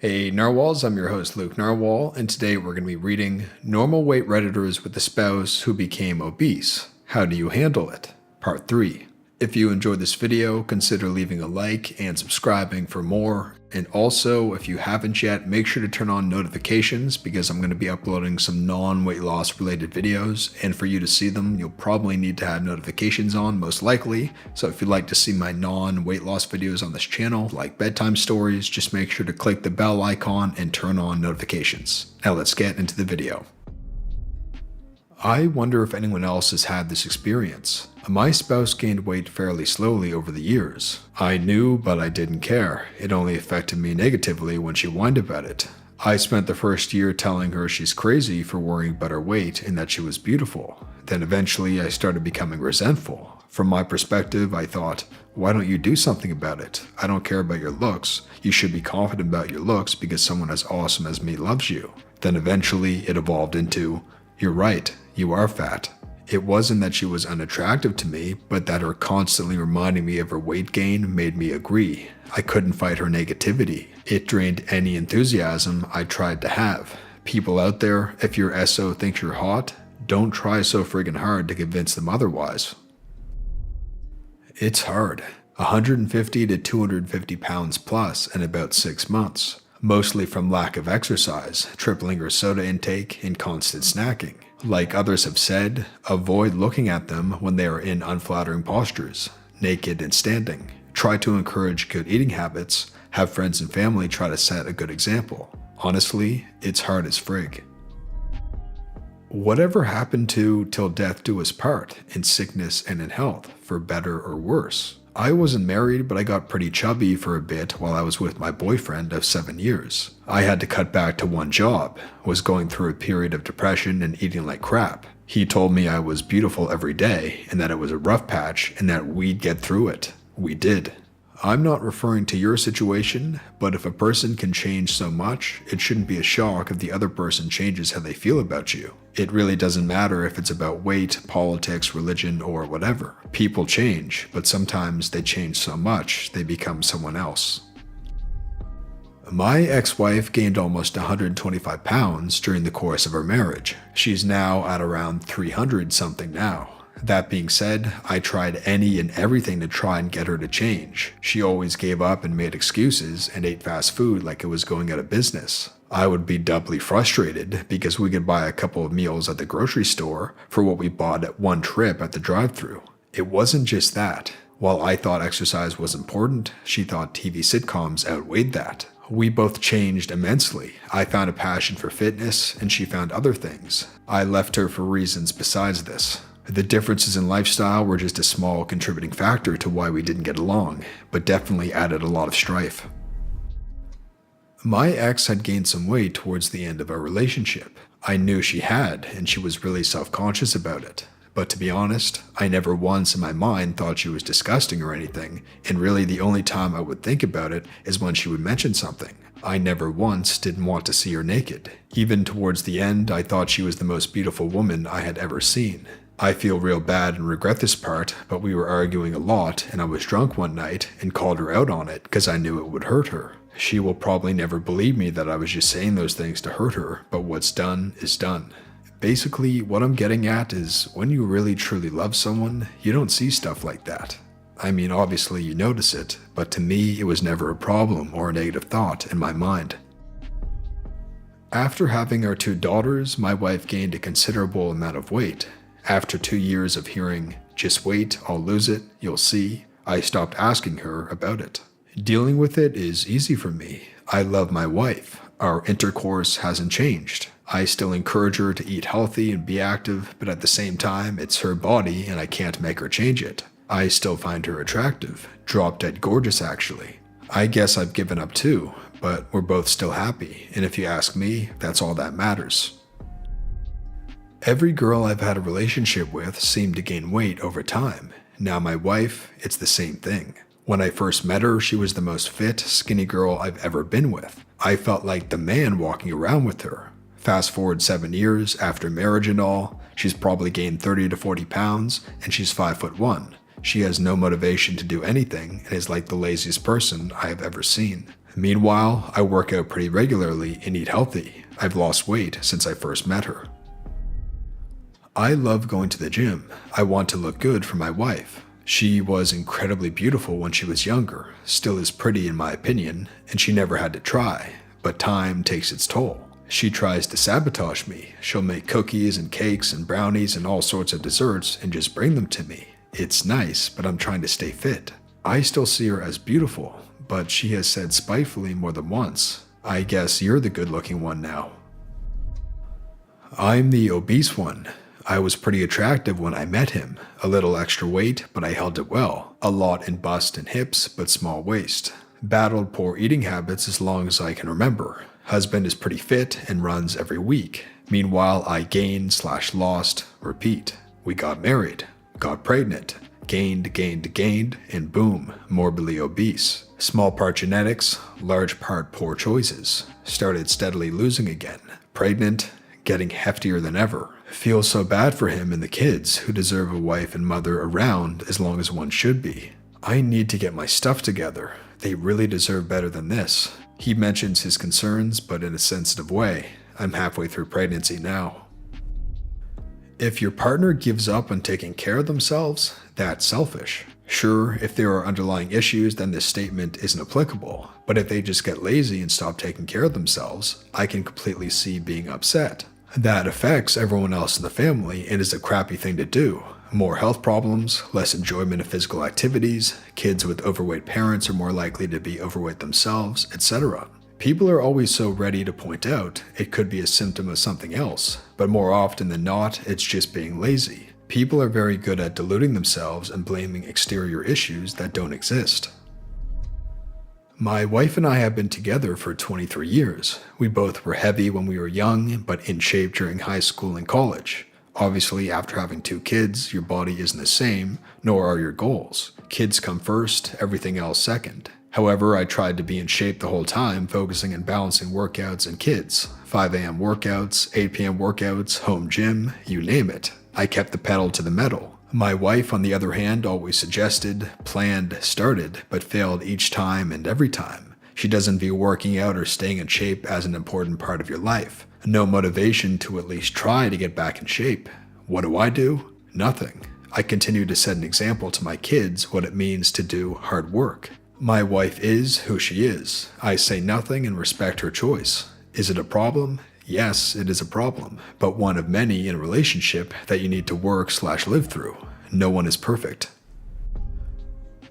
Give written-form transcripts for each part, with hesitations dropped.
Hey Narwhals, I'm your host Luke Narwhal, and today we're going to be reading Normal Weight Redditors with a Spouse Who Became Obese. How do you handle it? Part 3. If you enjoyed this video, consider leaving a like and subscribing for more. And also, if you haven't yet, make sure to turn on notifications because I'm going to be uploading some non-weight loss related videos. And for you to see them, you'll probably need to have notifications on, most likely. So if you'd like to see my non-weight loss videos on this channel, like bedtime stories, just make sure to click the bell icon and turn on notifications. Now let's get into the video. I wonder if anyone else has had this experience. My spouse gained weight fairly slowly over the years. I knew, but I didn't care. It only affected me negatively when she whined about it. I spent the first year telling her she's crazy for worrying about her weight and that she was beautiful. Then eventually I started becoming resentful. From my perspective, I thought, why don't you do something about it? I don't care about your looks. You should be confident about your looks because someone as awesome as me loves you. Then eventually it evolved into, you're right, you are fat. It wasn't that she was unattractive to me, but that her constantly reminding me of her weight gain made me agree. I couldn't fight her negativity. It drained any enthusiasm I tried to have. People out there, if your SO thinks you're hot, don't try so friggin' hard to convince them otherwise. It's hard. 150 to 250 pounds plus in about 6 months. Mostly from lack of exercise, tripling her soda intake, and constant snacking. Like others have said, avoid looking at them when they are in unflattering postures, naked and standing. Try to encourage good eating habits, have friends and family try to set a good example. Honestly, it's hard as frig. Whatever happened to till death do us part, in sickness and in health, for better or worse? I wasn't married, but I got pretty chubby for a bit while I was with my boyfriend of 7 years. I had to cut back to one job, was going through a period of depression and eating like crap. He told me I was beautiful every day and that it was a rough patch and that we'd get through it. We did. I'm not referring to your situation, but if a person can change so much, it shouldn't be a shock if the other person changes how they feel about you. It really doesn't matter if it's about weight, politics, religion, or whatever. People change, but sometimes they change so much, they become someone else. My ex-wife gained almost 125 pounds during the course of our marriage. She's now at around 300 something now. That being said, I tried any and everything to try and get her to change. She always gave up and made excuses and ate fast food like it was going out of business. I would be doubly frustrated because we could buy a couple of meals at the grocery store for what we bought at one trip at the drive-thru. It wasn't just that. While I thought exercise was important, she thought TV sitcoms outweighed that. We both changed immensely. I found a passion for fitness and she found other things. I left her for reasons besides this. The differences in lifestyle were just a small contributing factor to why we didn't get along, but definitely added a lot of strife. My ex had gained some weight towards the end of our relationship. I knew she had, and she was really self-conscious about it. But to be honest, I never once in my mind thought she was disgusting or anything, and really the only time I would think about it is when she would mention something. I never once didn't want to see her naked. Even towards the end, I thought she was the most beautiful woman I had ever seen. I feel real bad and regret this part, but we were arguing a lot and I was drunk one night and called her out on it because I knew it would hurt her. She will probably never believe me that I was just saying those things to hurt her, but what's done is done. Basically, what I'm getting at is when you really truly love someone, you don't see stuff like that. I mean, obviously you notice it, but to me it was never a problem or a negative thought in my mind. After having our 2 daughters, my wife gained a considerable amount of weight. After 2 years of hearing, just wait, I'll lose it, you'll see, I stopped asking her about it. Dealing with it is easy for me. I love my wife. Our intercourse hasn't changed. I still encourage her to eat healthy and be active, but at the same time, it's her body and I can't make her change it. I still find her attractive, drop dead gorgeous actually. I guess I've given up too, but we're both still happy, and if you ask me, that's all that matters. Every girl I've had a relationship with seemed to gain weight over time. Now my wife, it's the same thing. When I first met her, she was the most fit, skinny girl I've ever been with. I felt like the man walking around with her. Fast forward 7 years, after marriage and all, she's probably gained 30 to 40 pounds, and she's 5'1". She has no motivation to do anything and is like the laziest person I have ever seen. Meanwhile, I work out pretty regularly and eat healthy. I've lost weight since I first met her. I love going to the gym. I want to look good for my wife. She was incredibly beautiful when she was younger, still is pretty in my opinion, and she never had to try, but time takes its toll. She tries to sabotage me. She'll make cookies and cakes and brownies and all sorts of desserts and just bring them to me. It's nice, but I'm trying to stay fit. I still see her as beautiful, but she has said spitefully more than once, "I guess you're the good-looking one now." I'm the obese one. I was pretty attractive when I met him. A little extra weight, but I held it well. A lot in bust and hips, but small waist. Battled poor eating habits as long as I can remember. Husband is pretty fit and runs every week. Meanwhile, I gained/lost, repeat. We got married, got pregnant, gained, and boom, morbidly obese. Small part genetics, large part poor choices. Started steadily losing again. Pregnant, getting heftier than ever. Feel so bad for him and the kids who deserve a wife and mother around as long as one should be. I need to get my stuff together. They really deserve better than this. He mentions his concerns, but in a sensitive way. I'm halfway through pregnancy now. If your partner gives up on taking care of themselves, that's selfish. Sure, if there are underlying issues, then this statement isn't applicable. But if they just get lazy and stop taking care of themselves, I can completely see being upset. That affects everyone else in the family and is a crappy thing to do. More health problems, less enjoyment of physical activities, kids with overweight parents are more likely to be overweight themselves, etc. People are always so ready to point out it could be a symptom of something else, but more often than not, it's just being lazy. People are very good at deluding themselves and blaming exterior issues that don't exist. My wife and I have been together for 23 years. We both were heavy when we were young, but in shape during high school and college. Obviously, after having 2 kids, your body isn't the same, nor are your goals. Kids come first, everything else second. However, I tried to be in shape the whole time, focusing on balancing workouts and kids. 5 a.m. workouts, 8 p.m. workouts, home gym, you name it. I kept the pedal to the metal. My wife, on the other hand, always suggested, planned, started, but failed each time and every time. She doesn't view working out or staying in shape as an important part of your life. No motivation to at least try to get back in shape. What do? Nothing. I continue to set an example to my kids what it means to do hard work. My wife is who she is. I say nothing and respect her choice. Is it a problem? Yes, it is a problem, but one of many in a relationship that you need to work/live through. No one is perfect.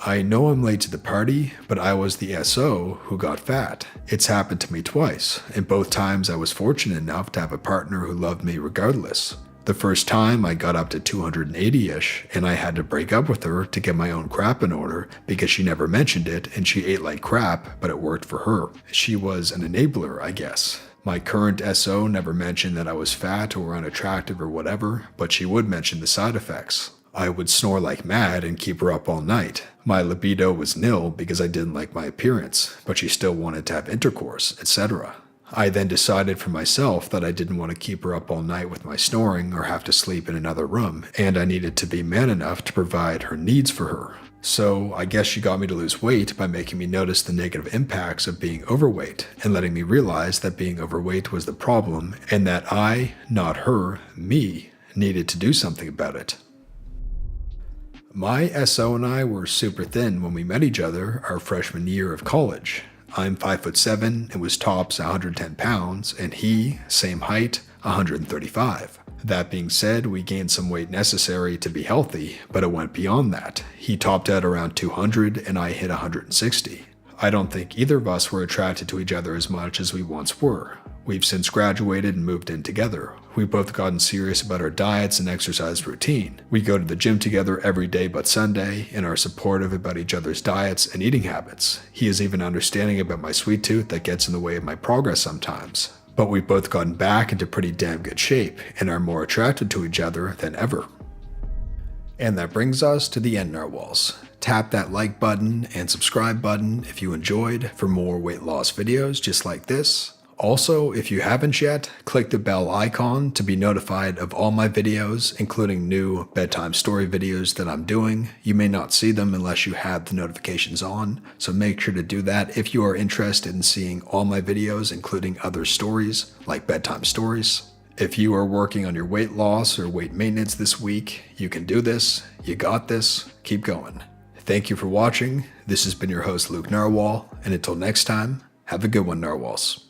I know I'm late to the party, but I was the SO who got fat. It's happened to me twice, and both times I was fortunate enough to have a partner who loved me regardless. The first time I got up to 280-ish, and I had to break up with her to get my own crap in order because she never mentioned it and she ate like crap, but it worked for her. She was an enabler, I guess. My current SO never mentioned that I was fat or unattractive or whatever, but she would mention the side effects. I would snore like mad and keep her up all night. My libido was nil because I didn't like my appearance, but she still wanted to have intercourse, etc. I then decided for myself that I didn't want to keep her up all night with my snoring or have to sleep in another room, and I needed to be man enough to provide her needs for her. So I guess she got me to lose weight by making me notice the negative impacts of being overweight and letting me realize that being overweight was the problem and that I, not her, me, needed to do something about it. My SO and I were super thin when we met each other our freshman year of college. I'm 5'7" and was tops 110 pounds, and he, same height, 135. That being said, we gained some weight necessary to be healthy, but it went beyond that. He topped out around 200 and I hit 160. I don't think either of us were attracted to each other as much as we once were. We've since graduated and moved in together. We've both gotten serious about our diets and exercise routine. We go to the gym together every day but Sunday and are supportive about each other's diets and eating habits. He is even understanding about my sweet tooth that gets in the way of my progress sometimes. But we've both gotten back into pretty damn good shape and are more attracted to each other than ever. And that brings us to the end, narwhals. Tap that like button and subscribe button if you enjoyed for more weight loss videos just like this. Also, if you haven't yet, click the bell icon to be notified of all my videos, including new bedtime story videos that I'm doing. You may not see them unless you have the notifications on, so make sure to do that if you are interested in seeing all my videos, including other stories like bedtime stories. If you are working on your weight loss or weight maintenance this week, you can do this. You got this. Keep going. Thank you for watching. This has been your host, Luke Narwhal, and until next time, have a good one, Narwhals.